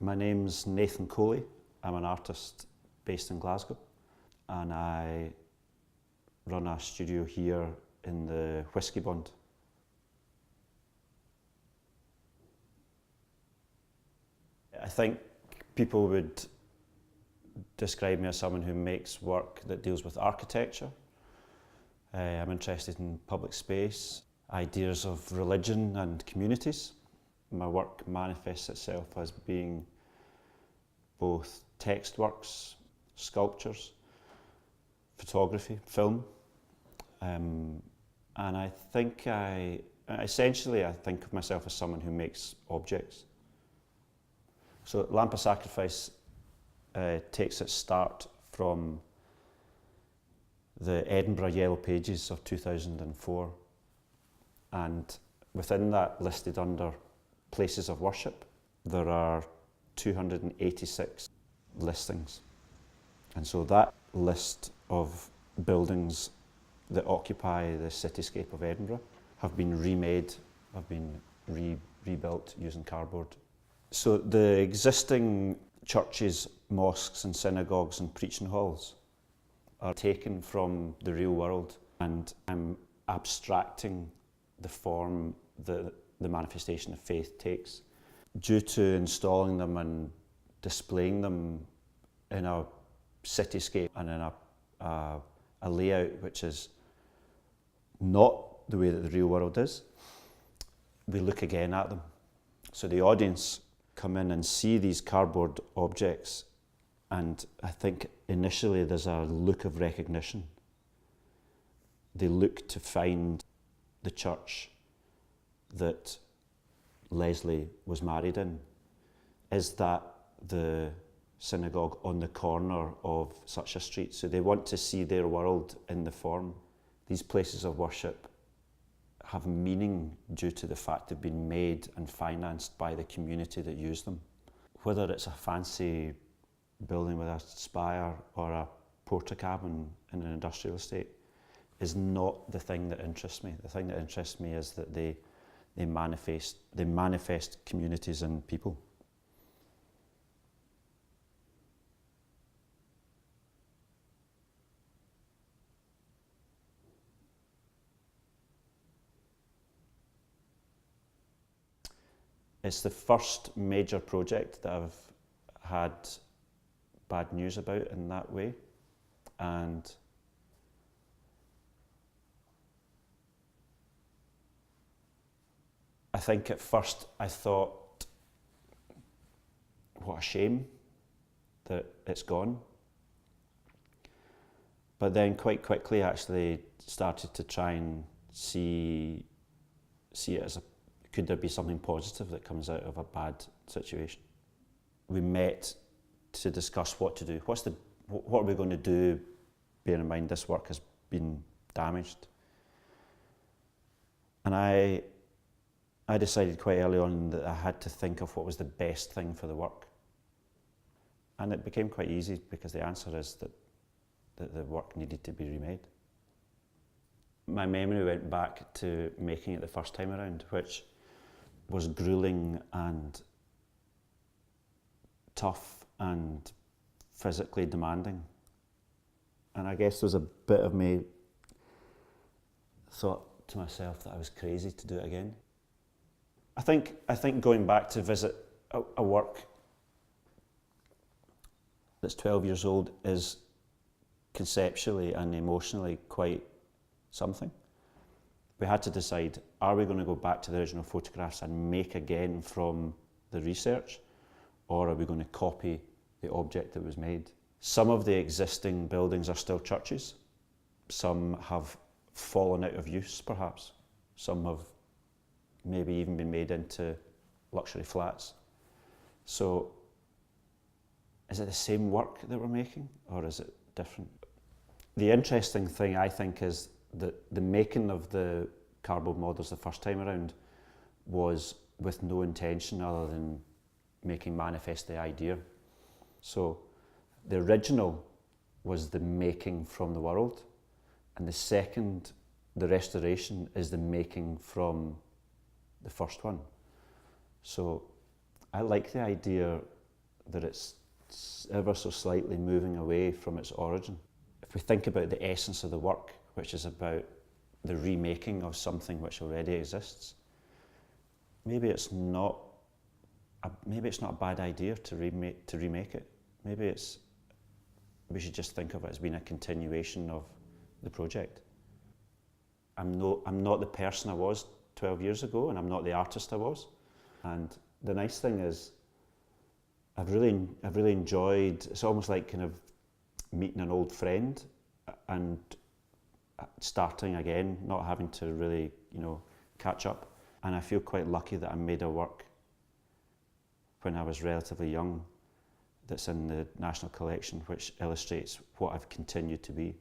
My name's Nathan Coley. I'm an artist based in Glasgow, and I run a studio here in the Whisky Bund. I think people would describe me as someone who makes work that deals with architecture. I'm interested in public space, ideas of religion and communities. My work manifests itself as being both text works, sculptures, photography, film. And I think essentially I think of myself as someone who makes objects. So Lamp of Sacrifice takes its start from the Edinburgh Yellow Pages of 2004, and within that, listed under places of worship, there are 286 listings. And so that list of buildings that occupy the cityscape of Edinburgh have been remade, have been rebuilt using cardboard. So the existing churches, mosques and synagogues and preaching halls are taken from the real world, and I'm abstracting the form that the manifestation of faith takes. Due to installing them and displaying them in a cityscape and in a layout which is not the way that the real world is, we look again at them. So the audience come in and see these cardboard objects, and I think initially there's a look of recognition. They look to find the church that Leslie was married in. Is that the synagogue on the corner of such a street? So they want to see their world in the form. These places of worship have meaning due to the fact they've been made and financed by the community that use them. Whether it's a fancy building with a spire or a porta cabin in an industrial estate is not the thing that interests me. The thing that interests me is that they manifest communities and people. It's the first major project that I've had bad news about in that way, and I think at first I thought, what a shame that it's gone. But then quite quickly actually started to try and see it as could there be something positive that comes out of a bad situation? We met to discuss what to do. What are we going to do, bearing in mind this work has been damaged? And I decided quite early on that I had to think of what was the best thing for the work. And it became quite easy because the answer is that the work needed to be remade. My memory went back to making it the first time around, which was grueling and tough and physically demanding. And I guess there was a bit of me thought to myself that I was crazy to do it again. I think going back to visit a work that's 12 years old is conceptually and emotionally quite something. We had to decide, are we going to go back to the original photographs and make again from the research, or are we going to copy the object that was made? Some of the existing buildings are still churches. Some have fallen out of use, perhaps. Some have maybe even been made into luxury flats. So is it the same work that we're making, or is it different? The interesting thing, I think, is that the making of the cardboard models the first time around was with no intention other than making manifest the idea. So the original was the making from the world, and the second, the restoration, is the making from the first one. So I like the idea that it's ever so slightly moving away from its origin. If we think about the essence of the work, which is about the remaking of something which already exists, maybe it's not a bad idea to remake it. Maybe we should just think of it as being a continuation of the project. I'm not the person I was 12 years ago, and I'm not the artist I was. And the nice thing is, I've really enjoyed. It's almost like kind of meeting an old friend and starting again, not having to really, catch up. And I feel quite lucky that I made a work when I was relatively young that's in the National Collection, which illustrates what I've continued to be.